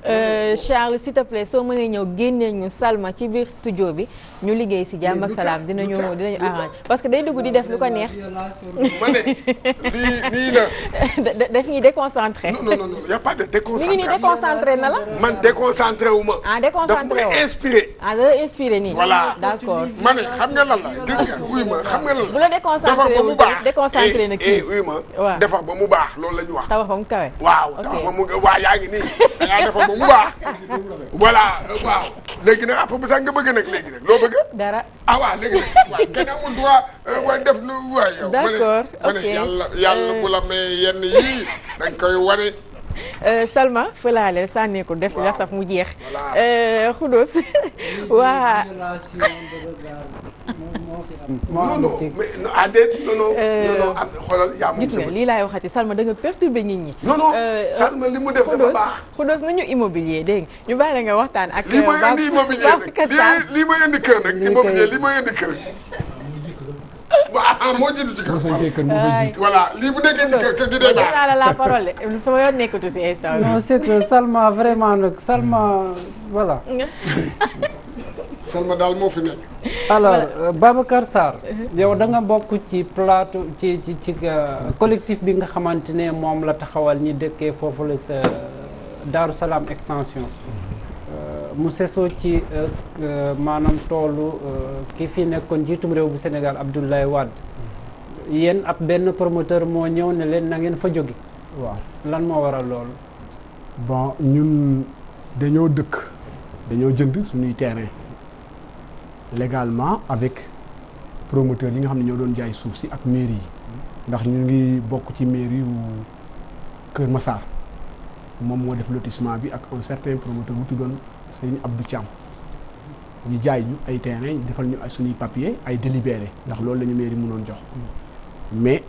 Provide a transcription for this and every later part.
Charles s'il te plaît soo mënee ñëw génneel ñu Salma ci biir studio bi ñu liggéey si jàmm ak salaam dinañu arrange parce que day dugg di def lu ko neex. ma ne lii la. daf ñuy déconcentré. non y a pas de déconcentration. ñu ngi nii déconcentré na la. man déconcentré wu ma. ah déconcentré daf ma inspiré. ah da la inspiré nii. voilà d'accord. ma ne xam nga lan la gis nga wuy ma xam nga lan la. bu la déconcentré wul déconcentré na kii. wuy ma waaw defar ba mu baax loolu la ñu wax. tabax ba mu kawe. waaw tabax ba mu waa yaa ngi nii da ngaa defar ba mu baax. voilà waaw léegi nag après bu sax nga bëgg nag léegi nag loo bëgg. dara. ah waaw léegi nag waaw kenn amul droit waaye def nu waay yow. d'accord ma ne yàlla bu la may yenn yii dañ koy wane. Salma fëlaale sànni ko def la saf mu jeex. Khoudoss waa. non non mais ah déet non am xoolal yaa moom. gis nga lii laay waxati Salma da nga perturber nit ñi. non Salma li mu def dafa baax. Khoudoss nañu immobilier dégg nga ñu bàyyi la nga waxtaan ak. lii mooy indi immobilier nag lii mooy indi kër nag immobilier lii mooy indi kër. waaw moo jiitu ci kër. voilà lii bu nekkee ci kër gi day baax. naa la la parole sama yoon nekkatu si instant non c'est que Salma vraiment nag Salma voilà. Salma daal moo fi nekk. alors Babacar Sarr. yow da nga bokk ci plateau ci collectif bi nga xamante ne moom la taxawal ñi dëkkee foofu la sa Daaru Salaam extension. mu sesoo ci maanaam toolu ki fi nekkoon njiitum réew bu Sénégal Abdoulaye Wade yéen ab benn promoteur moo ñëw ne leen na ngeen fa jóge waaw lan moo waral loolu. bon ñun dañoo jënd suñuy terrain légalement avec promoteur yi nga xam ne ñoo doon jaay suuf si ak mairie yi ndax ñu ngi bokk ci mairie yu Kër Massar moom moo def lotissement bi ak un certain promoteur bu tuddoon Serigne Abdou Thiam ñu jaay ñu ay terrain defal ñu ay suñuy papier ay délibéré ndax loolu la ñu mairie mënoon jox mais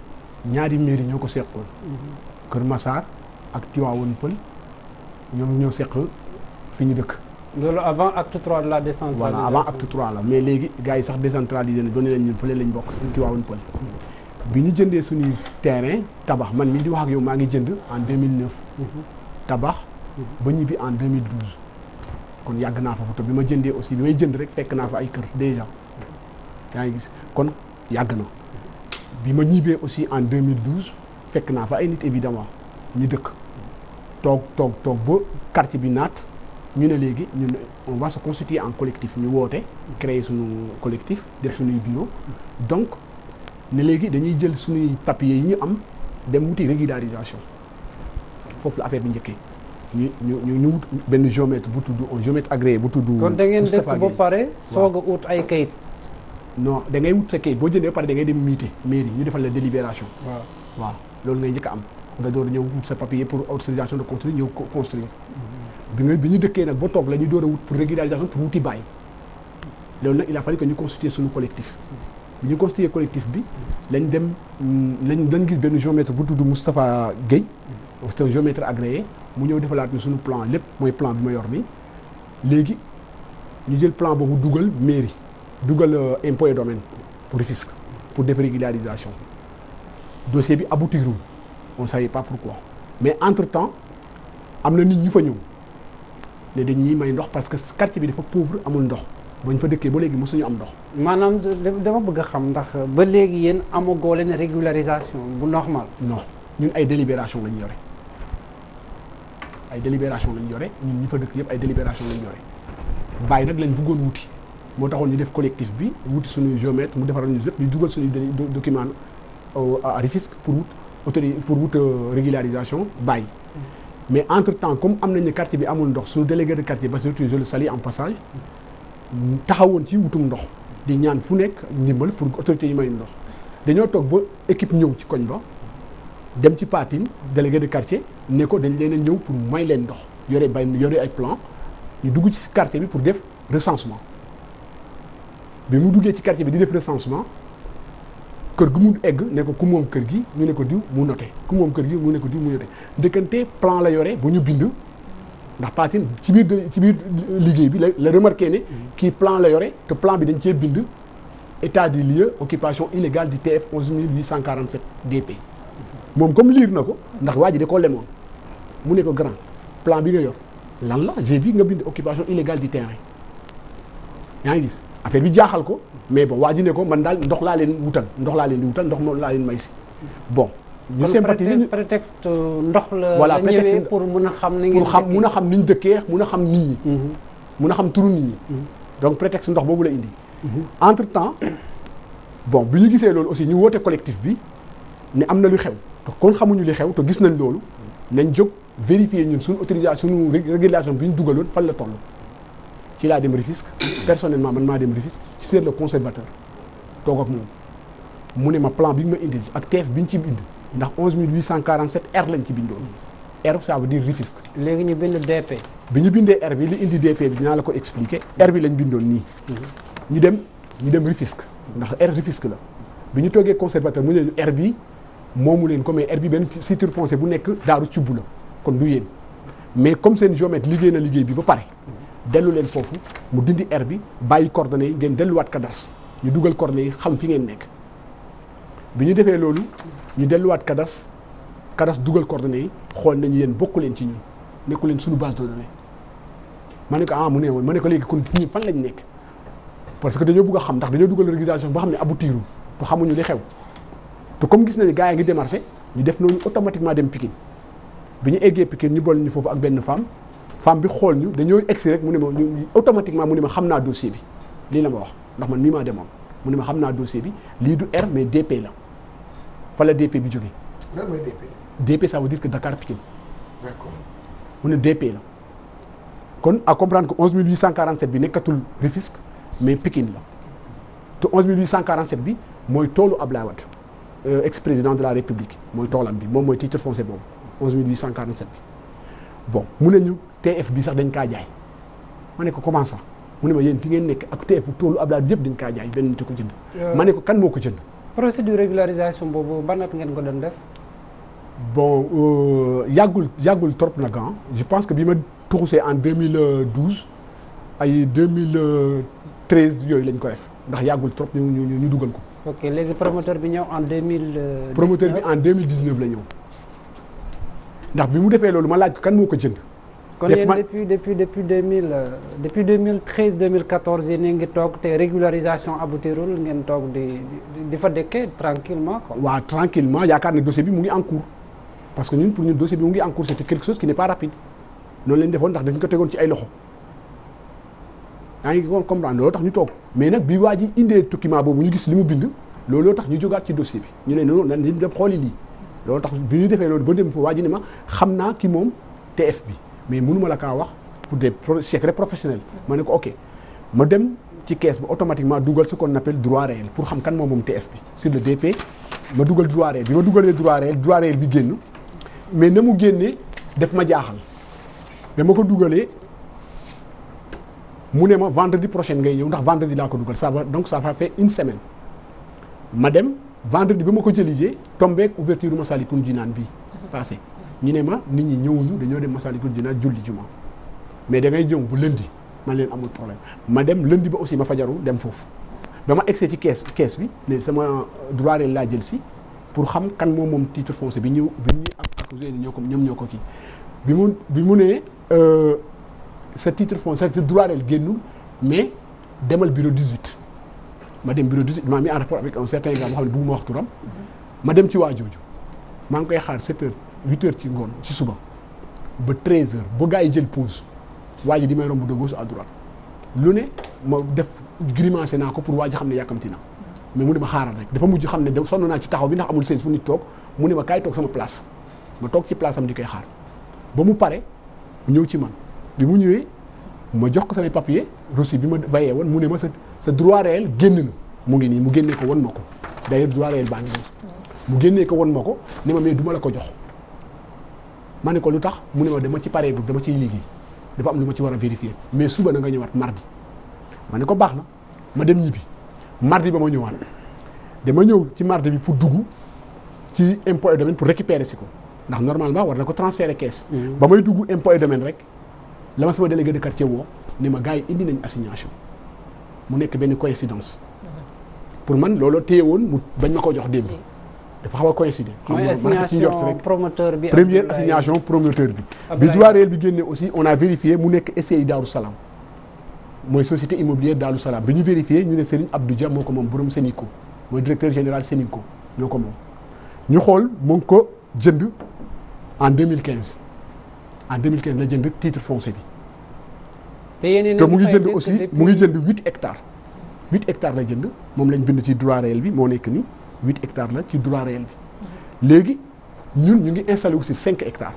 ñaari mairie ñoo ko seqoon Kër Massar ak Tivaouane Peulh ñoom ñoo seq fi ñu dëkk. loolu avant acte 3 de la décentralisation. voilà avant acte 3 la mais léegi gars yi sax décentralisé na doon nañ ñun fële lañ bokk Tivaouane Peulh bi ñu jëndee suñuy terrain tabax man mii di wax ak yow maa ngi jënd en 2009. tabax ba ñibbi en 2012. kon yàgg naa fa foto bi ma jëndee aussi bi may jënd rek fekk naa fa ay kër déjà yaa ngi gis kon yàgg na bi ma ñibbee aussi en 2012 fekk naa fa ay nit évidemment ñu dëkk toog ba quartier bi naat ñu ne léegi ñun on va se constituer en collectif ñu woote créer suñu collectif def suñuy bureau donc ne léegi dañuy jël suñuy papiers yi ñu am dem wuti régularisation foofu la affaire bi njëkkee ñu wut benn géomètre bu tudd un géomètre agréé bu tudd. kon da ngeen dëkk ba pare soog a ut ay kayit. non da ngay wut sa kayit boo jëndee ba pare da ngay dem miite mairie ñu defal la délibération. waaw loolu ngay njëkk a am nga door a ñëw wut sa papier pour autorisation de construire ñëw construire. bi ñu dëkkee nag ba toog la ñu door a wut pour régularisation pour wuti bàyyi loolu nag il a fallu que ñu constituer suñu collectif. bi ñu constituer collectif bi lañ gis benn géomètre bu tudd Moustapha Guèye. c'est un géomètre agréé mu ñëw defalaat ni suñu plan lépp mooy plan bi ma yor nii léegi ñu jël plan boobu dugal mairie dugal impôt et domaine pour Rufisque pour def régularisation dossier bi aboutirul on ne savait pas pourquoi mais entre temps am na nit ñu fa ñëw ne dañ ñuy may ndox parce que quartier bi dafa pauvre amul ndox bañ fa dëkkee ba léegi mosuñu am ndox. maanaam dama bëgg a xam ndax ba léegi yéen amagoo leen régularisation bu normal. non ñun ay délibération lañ yore. ay délibération lañ yore ñun ñu fa dëkk yëpp ay délibération lañ yore bàyyi nag lañ bëggoon wuti moo taxoon ñu def collectif bi wuti suñuy géomètre mu defaral ñu lépp ñu dugal suñuy document à Rufisque pour wut régularisation bàyyi mais entre temps comme am nañ ne quartier bi amul ndox suñu délégué de quartier Bassirou Touré je le salue en passage taxawoon ci wutum ndox di ñaan fu nekk ndimbal pour autorités yi may ndox dañoo toog ba équipe ñëw ci koñ ba dem ci Patin délégué de quartier ne ko dañ leen a ñëw pour may leen ndox yore ay plan ñu dugg ci quartier bi pour def recensement bi mu duggee ci quartier bi di def recensement kër gu mu egg ne ko ku moom kër gi ñu ne ko diw mu noté ku moom kër gi mu ne ko diw mu noté ndëkkante plan la yore bu ñu bind ndax Patin ci biir liggéey bi la remarqué ne kii plan la yore te plan bi dañ cee bind état des lieux occupation illégale du TF 11847 DP moom comme liir na ko ndax waa ji da koo lemoon mu ne ko grand plan bi nga yor lan la j'ai vu nga bind occupation illégale du terrain yaa ngi gis affaire bi jaaxal ko mais bon waa ji ne ko man daal ndox laa leen di wutal ndox moom laa leen may si bon. ñu sympathiser prétexte ndox la. voilà la ñëwee pour mun a xam ni mun a xam ni ñu dëkkee mun a xam nit ñi. mun a xam turu nit ñi. donc prétexte ndox boobu la indi. entre temps bon bi ñu gisee loolu aussi ñu woote collectif bi ne am na lu xew te kon xamuñu li xew te gis nañ loolu nañ jóg vérifier ñun suñu autorisation suñu régulation bi ñu dugaloon fan la toll. ci laa dem Rufisque personnellement man maa dem Rufisque ci seet le conservateur toog ak moom mu ne ma plan bi nga ma indil ak TF bi ñu ci bind ndax 11847 R lañ ci bindoon R ça veut dire Rufisque. léegi ñu bind DP. bi ñu bindee R bi li indi DP bi dinaa la ko expliquer R bi lañ bindoon nii. ñu dem Rufisque ndax R Rufisque la bi ñu toogee conservateur mu ne ñu R bi moomu leen ko mais R bi benn titre foncier bu nekk daaru cubb la kon du yéen mais comme seen géomètre liggéey na liggéey bi ba pare dellu leen foofu mu dindi R bi bàyyi coordonnées yi ngeen delluwaat cadastre ñu dugal coordonnées yi xam fi ngeen nekk bi ñu defee loolu ñu delluwaat cadastre dugal coordonnées yi xool nañu yéen bokku leen ci ñun nekku leen suñu base de données ma ne ko mu ne woon ma ne ko léegi kon ñun fan lañ nekk parce que dañoo bëgg a xam ndax dañoo dugal régulation boo xam ne aboutirul te xamuñu li xew te comme gis nañu gars yi ngi démarché ñu def noonu automatiquement dem Pikine bi ñu eggee Pikine ñu boole ñu foofu ak benn femme bi xool ñu dañoo egsi rek mu ne ma ñu automatiquement mu ne ma xam naa dossier bi lii la ma wax ndax man mii maa demoon mu ne ma xam naa dossier bi lii du R mais DP la fa la DP bi jógee. lan mooy DP. DP ça veut dire que Dakar Pikine. D'accord. mu ne DP la kon à comprendre que 11847 bi nekkatul Rufisque mais Pikine la te 11847 bi mooy toolu Ablaye Wade ex-président de la République mooy toolam bi moom mooy titre foncier boobu 11847 bi bon mu ne ñu TF bi sax dañ kaa jaay ma ne ko comment ça mu ne ma yéen fi ngeen nekk ak TF toolu Ablaye Wade yëpp dañ kaa jaay benn nit ko jënd. ma ne ko kan moo ko jënd. procédure régularisation boobu ban at ngeen ko doon def. bon yàggul trop nag je pense que bi ma tuxusee en 2012 ay 2013 yooyu lañ ko def ndax yàggul trop ñu dugal ko. ok léegi promoteur bi ñëw en 2019. promoteur bi en 2019 la ñëw ndax bi mu defee loolu ma laaj ko kan moo ko jënd. kon yéen depuis 2013 2014 yéen a ngi toog te régularisation aboutirul ngeen toog di fa dëkkee tranquillement quoi. waaw tranquillement yaakaar ne dossier bi mu ngi en cours parce que ñun pour ñun dossier bi mu ngi en cours c'était quelque chose qui n'est pas rapide noonu lañ defoon ndax dañ ko tegoon ci ay loxo yaa ngi comprendre looloo tax ñu toog mais nag bi waa ji indee document boobu ñu gis li mu bind looloo tax ñu jógaat ci dossier bi ñu ne noonu nan dem xooli lii loolu tax bi ñu defee loolu ba dem fa waa ji ne ma xam naa ki moom TF bi mais mënuma la kaa wax pour des secrets professionnels ma ne ko ok ma dem ci caisse ba automatiquement dugal ce qu'on appelle droit réel pour xam kan moom TF bi sur le DP ma dugal droit réel bi ma dugalee droit réel bi génn mais na mu génnee def ma jaaxal ba ma ko dugalee mu ne ma vendredi prochain ngay ñëw ndax vendredi laa ko dugal ça va donc ça va faire une semaine ma dem vendredi ba ma ko jëlijee tombeek ouverture Massalikul Jinaan bi passé ñu ne ma nit ñi ñëwuñu dañoo dem Massalikul Jinaan julli juma mais da ngay ñëw bu lundi man leen amul problème ma dem lundi ba aussi ma fajaru dem foofu ba ma egsee ci caisse bi ne sama droit réel laa jël si pour xam kan moom titre foncier bi ñuy accusé ni ñoom ñoo ko kii bi mu nee sa titre foncier sa droit réel génnul mais demal bureau 18 ma dem bureau 18 maa mis en rapport avec un certain gars boo xam ne bëgguma wax turam ma dem ci waa jooju maa ngi koy xaar 7 heures 8 heures ci ngoon ci suba ba 13 heures ba gars yi jël pause waa ji di may romb de gauche à droite lu ne ma def grimacé naa ko pour waa ji xam ne yàkkamti na mais mu ne ma xaaral rek dafa mujj xam ne sonn naa ci taxaw bi ndax amul seen fu nit toog mu ne ma kaay toog sama place ma toog ci place am di koy xaar ba mu pare mu ñëw ci man bi mu ñëwee ma jox ko samay papier reçu bi ma vayee woon mu ne ma sa droit réel génn na mu ngi nii mu génnee ko won ma ko d'ailleurs droit réel baa ngi nii mu génnee ko won ma ko ne ma mais duma la ko jox ma ne ko lu tax mu ne ma dama ci pareegul dama ciy liggéey dafa am lu ma ci war a vérifier mais suba na nga ñëwaat mardi ma ne ko baax na ma dem ñibbi mardi ba ma ñëwaat dama ñëw ci mardi bi pour dugg ci impôt et domaine pour récupérer si ko ndax normalement war na ko transférer caisse. ba may dugg impôt et domaine rek la ma sama délégué de quartier woo ne ma gars yi indi nañ assignation mu nekk benn coïncidence pour man looloo téye woon mu bañ ma ko jox démb dafa xaw a coïncider. mooy assignation promoteur bi. première assignation promoteur bi. bi droit réel bi génne aussi on a vérifié mu nekk SCI Darou Salam mooy société immobilière Darou Salam bi ñu vérifié ñu ne Serigne Abdou Dia moo ko moom borom Sénico mooy directeur général Sénico ñoo ko moom. ñu xool mu ngi ko jënd en 2015 en 2015 la jënd titre foncier bi. te mu ngi jënd aussi mu ngi jënd 8 hectares. 8 hectares la jënd moom lañ bind ci droit réel bi moo nekk ni 8 hectares la ci droit réel bi léegi ñun ñu ngi installé wu sur 5 hectares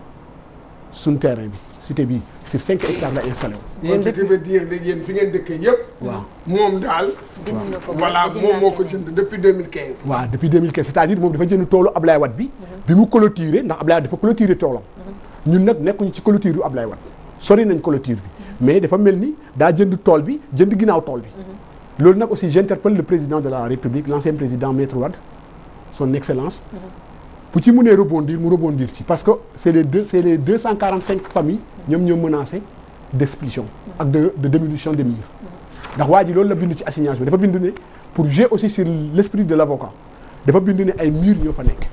suñ terrain bi cité bi sur 5 hectares la installé wu. ce qui veut dire léegi yéen fi ngeen dëkkee yëpp. waaw moom daal. voilà moom moo ko jënd depuis 2015. waaw depuis 2015 c'est-à-dire moom dafa jënd toolu Ablaye Wade bi. bi mu clôturé ndax Ablaye Wade dafa clôturé toolam. ñun nag nekkuñu ci clôture yu Ablaye Wade sori nañ clôture bi mais dafa mel ni daa jënd tool bi jënd ginnaaw tool bi. loolu nag aussi j'interpelle le président de la République l'ancien président Maître Wade son excellence bu ci mënee rebondir mu rebondir ci parce que c'est les 245 familles ñoom ñoo menacé d'expulsion ak de diminution des murs ndax waa ji loolu la bind ci assignation dafa bind ne pour jouer aussi sur l'esprit de l'avocat dafa bind ne ay murs ñoo fa nekk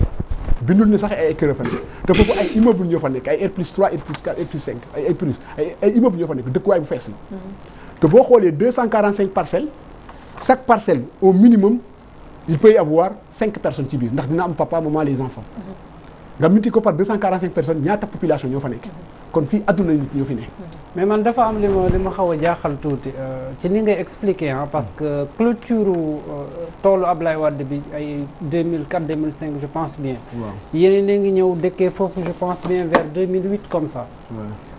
bindul ne sax ay kër fa nekk te foofu ay immeubles ñoo fa nekk ay R+3 R+4 R+5 ay immeubles ñoo fa nekk dëkkuwaay bu fees la te boo xoolee 245 parcelles chaque parcelle au minimum il peut y avoir 5 personnes ci biir ndax dina am papa maman les enfants nga multiplié ko par 245 personnes ñaata population ñoo fa nekk kon fii adduna nit ñoo fi nekk. mais man dafa am li ma xaw a jaaxal tuuti ci ni ngay expliquer parce que clôture toolu Ablaye Wade bi ay 2004 2005 je pense bien. waaw yéen a ngi ñëw dëkkee foofu je pense bien vers 2008 comme ça.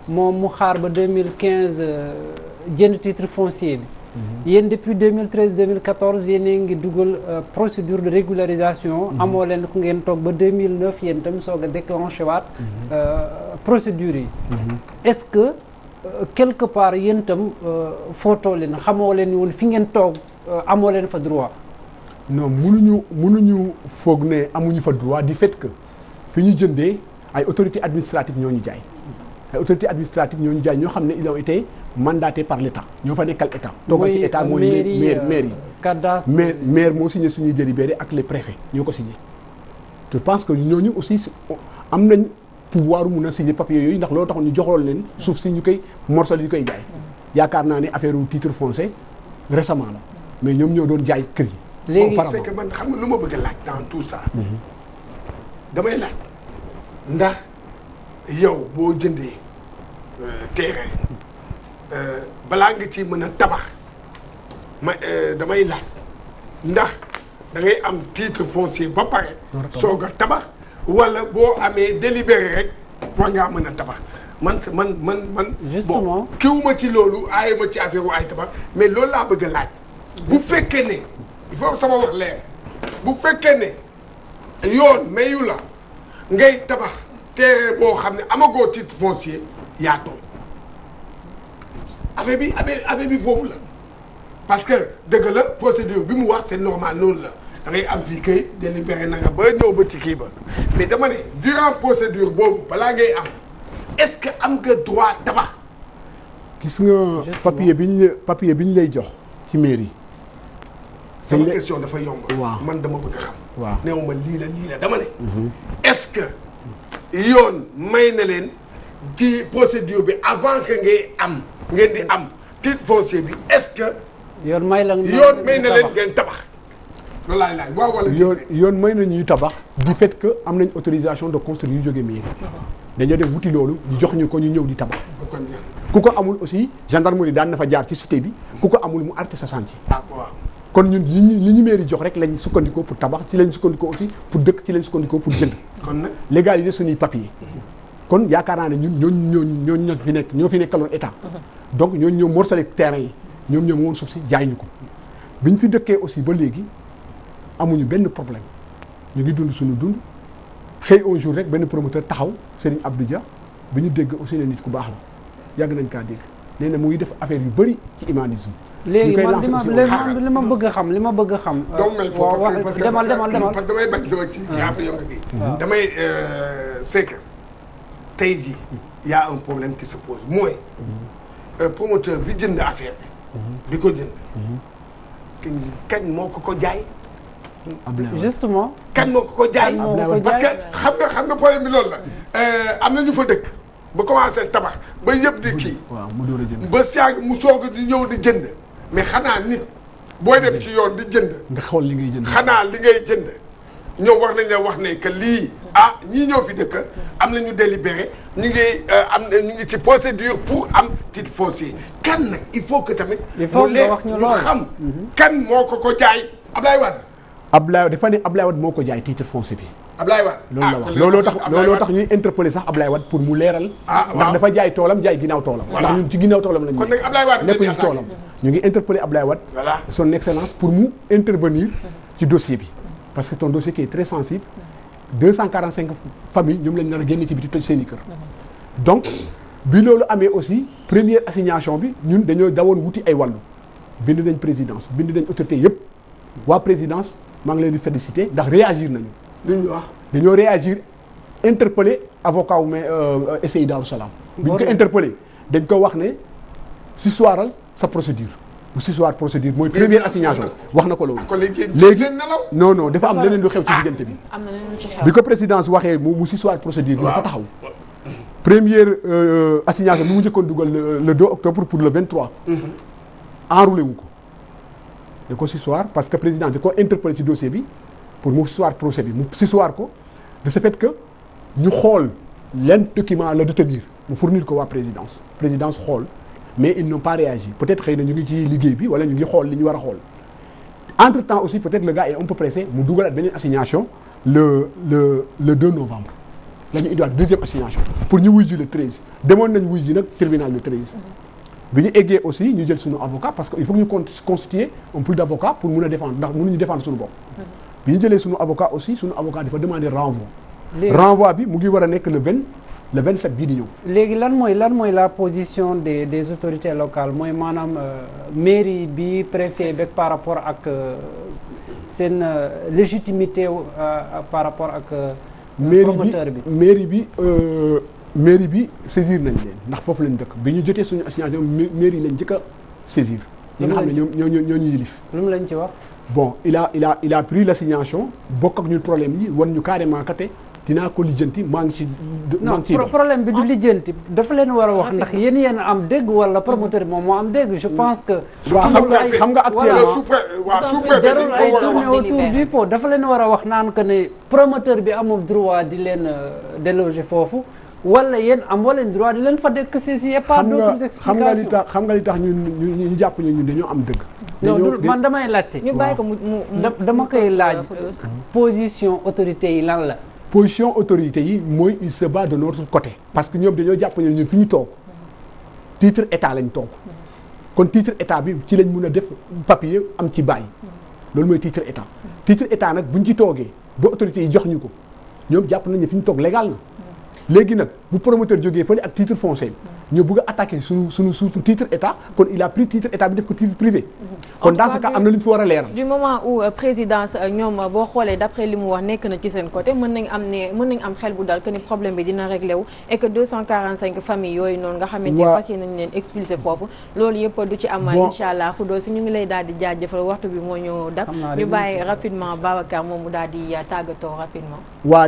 moom mu xaar ba 2015 jënd titre foncier bi. yéen depuis 2013 2014 yéen a ngi dugal procédure de régularisation. amoo leen ku ngeen toog ba 2009 yéen itam soog a déclenché waat procédure yi. est-ce que quelque part yéen itam footoo leen xamoo leen woon fi ngeen toog amoo leen fa droit. non mënuñu foog ne amuñu fa droit du fait que fi ñu jëndee ay autorités administratives ñoo ñu jaay. ay autorités administratives ñoo ñu jaay ñoo xam ne ils ont été mandatés par l'État ñoo fa nekkal État. toogal fi État mooy maire yi. cadastre maire moo signé suñuy délibéré ak les préfets ñoo ko signé. je pense que ñooñu aussi am nañ pouvoir mun a signé papier yooyu ndax loolu taxoon ñu joxoon leen suuf si ñu koy morcel yu koy jaay. yaakaar naa ne affaire titre foncier récemment la mais ñoom ñoo doon jaay kër yi. léegi c'est que man xam nga lu ma bëgg a laaj dans tout ça. damay laaj ndax yow boo jëndee terrain balaa nga ci mën a tabax damay laaj ndax da ngay am titre foncier ba pare. soog a tabax wala boo amee délibéré rek war ngaa mën a tabax man. justement bon kiwuma ci loolu aaye ma ci affaire ay tabax mais loolu laa bëgg a laaj. bu fekkee ne il faut sama wax leer bu fekkee ne yoon mayu la ngay tabax terrain boo xam ne amagoo titre foncier yaa tooñ affaire bi foofu la parce que dëgg la procédure bi mu wax c'est normal noonu la da ngay am fii kay délibéré na nga ba ñëw ba ci kii ba mais dama ne durant procédure boobu balaa ngay am est-ce que am nga droit tabax. gis nga papier bi ñu lay jox ci mairie. sama question dafa yomb. waaw man dama bëgg a xam. waaw néew ma lii la dama ne. est-ce que yoon may na leen ci procédure bi avant que ngeen di am titre foncier bi est-ce que. yoon may la yoon may na leen ngeen tabax. loolu laay laaj waaw wala. yoon may na ñuy tabax du fait que am nañ autorisation de construire yu jógee mairie. dañoo dem wuti loolu ñu jox ñu ko ñu ñëw di tabax. ku ko amul aussi gendarmerie daan na fa jaar ci cité bi ku ko amul mu arrêté sa chantier. kon ñun li ñu mairie jox rek lañ sukkandikoo pour tabax ci lañ sukkandikoo aussi pour dëkk ci lañ sukkandikoo pour jënd. kon nag légaliser suñuy papier. kon yaakaar naa ne ñun ñoo fi nekkaloon état. donc ñooñu ñoo morcelé terrain yi ñoom ñoo woon suuf si jaay ñu ko. biñ fi dëkkee aussi ba léegi amuñu benn problème ñu ngi dund suñu dund xëy un jour rek benn promoteur taxaw Serigne Abdou Dia bi ñu dégg aussi ne nit ku baax la yàgg nañ kaa dégg nee na mu ngi def affaire yu bëri ci humanisme. léegi man li ma bëgg a xam donc may foofu parce que demal parce que damay bañ sama ci après yow nga kii damay c'est que tey jii y a un problème qui se pose mooy promoteur bi jënd affaire bi ko jënd kañ moo ko jaay justement. kan moo ko jaay. parce que xam nga problème bi loolu la. am na ñu fa dëkk ba commencé tabax ba yëpp di kii. waaw mu door a jënd. ba saag mu soog di ñëw di jënd mais xanaa nit booy dem ci yoon di jënd. nga xool li ngay jënd. xanaa li ngay jënd ñoom war nañ la wax ne que lii ñii ñoo fi dëkk am nañu délibéré ñu ngi ci procédure pour am titre foncier kan nag il faut que tamit. il faut nga wax ñu loolu mu xam kan moo ko jaay Ablaye Wade. Ablaye dafa ne Ablaye Wade moo ko jaay titre foncier bi. Ablaye Wade loolu la wax looloo tax ñuy interpeller sax Ablaye Wade pour mu leeral. ndax dafa jaay toolam jaay ginnaaw toolam. ndax ñun ci ginnaaw toolam lañu. kon nag Ablaye Wade nekkuñu ci toolam. ñu ngi interpeller Ablaye Wade. voilà son excellence pour mu intervenir ci dossier bi. parce que c'est un dossier qui est très sensible. 245 familles ñoom lañ nar a génne ci biti toj seen i kër. donc bi loolu amee aussi première assignation bi ñun dañoo dawoon wuti ay wàllu. bind nañ présidence bind nañ autorité yëpp waa présidence maa ngi leen di féliciter ndax réagir nañu. li ñu wax dañoo réagir interpeller avocat wu mais SCI Darou Salam. bi ñu ko interpeller dañ ko wax ne sussoiral sa procédure. mu sussoir procédure mooy première assignation wax na ko loolu. léegi non dafa am leneen lu xew ci diggante bi. am na leneen lu ci xew. bi ko présidence waxee mu sussoir procédure bi dafa taxaw. première assignation bi mu njëkkoon dugal le 2 octobre pour le 23. enroulé wu ko da ko sussoir parce que président da ko interpellé ci dossier bi pour mu sussoir procès bi mu sussoir ko de ce fait que ñu xool leen document la détenir mu fournir ko waa présidence xool mais ils n'ont pas réagi peut-être xëy na ñu ngi ci liggéey bi wala ñu ngi xool li ñu war a xool entre temps aussi peut-être le gars est un peu pressé mu dugalaat beneen assignation le 2 novembre la ñu indiwaat deuxième assignation pour ñu wuy ji le 13 demoon nañ wuy ji nag tribunal le 13 bi ñu eggee aussi ñu jël suñu avocat parce que il faut que ñu constituer un pool d'avocats pour mun a défendre ndax mënuñu défendre suñu bopp. bi ñu jëlee suñu avocat aussi suñu avocat dafa demander renvoi. renvoi bi mu ngi war a nekk le 27 bii di ñëw. léegi lan mooy la position des autorités locales mooy maanaam mairie bi préfet beeg par rapport ak seen légitimité par rapport ak. promoteur bi mairie bi saisir nañ leen ndax foofu lañ dëkk bi ñu jotee suñu assignation mairie lañ njëkk a saisir. ñi nga xam ne ñoo ñu yilif. lu mu lañ ci wax. bon il a pris l'assignation bokk ak ñun problème yi wan ñu carrément kate dinaa ko lijjanti maa ngi ci. non problème bi du lijjanti dafa leen war a wax ndax yéen am dégg wala promoteur bi moom moo am dégg je pense que. waaw xam nga actuellement jarul ay tourner autour du pot dafa leen war a wax naan que ne promoteur bi amul droit di leen déloger foofu. wala yéen am wala droit di leen fa dëkk si et pas d'autres explications xam nga li tax ñu jàpp ñun dañoo am dëgg. non man damay laajte. ñu bàyyi ko mu dama koy laaj. position autorité yi lan la. position autorité yi mooy il se bat de notre côté. parce que ñoom dañoo jàpp ne ñun fi ñu toog titre état lañ toog kon titre état bi ci lañ mun a def papier am ci bàyyi loolu mooy titre état. titre état nag buñ ci toogee ba autorité yi jox ñu ko ñoom jàpp nañ ne fi ñu toog légal na. léegi nag bu promoteur jógee fële ak titre foncier bi ñu bëgg a attaquer suñu titre état kon il a pris titre état bi def ko titre privé. kon dans ce cas am na lu ñu fi war a leeral. du moment où présidence ñoom boo xoolee d'après li mu wax nekk na ci seen côté mën nañ am xel bu dal que ni problème bi dina réglé wu et que 245 familles yooyu noonu nga xamante ne fas yéene nañ leen expulsé foofu loolu yëpp du ci am. incha allah Khoudoss si ñu ngi lay daal di jaajëfal waxtu bi moo ñu dab. ñu bàyyi rapidement Babacar moom mu daal di tàggatoo rapidement. waaw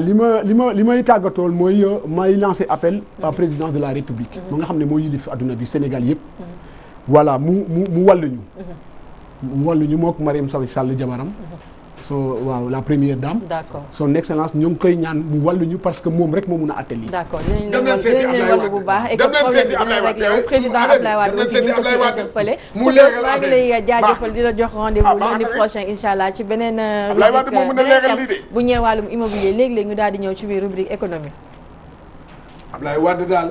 li may tàggatool mooy may lancer appel à présidence de la République. ma nga xam ne moo yilif adduna bi Sénégal yëpp. voilà mu wàlluñu. mu wàlluñu mook Marième Sall jabaram. waaw la première dame. d'accord son excellence ñu ngi koy ñaan mu wàlluñu parce que moom rek moo mun a àtte lii. d'accord dinañ leen wàllu bu baax et que problème bi dina réglé wu président Ablaye Wade aussi ñu ngi ko ci interpellé. mu leeral maa ngi lay jaajëfal di la jox rendez-vous lundi prochain incha allah ci beneen. Ablaye Wade moo mën a leeral lii de. bu ñëwee wàllum immobilier léegi-léegi ñu daal di ñëw ci biir rubrique économie. Ablaye Wade daal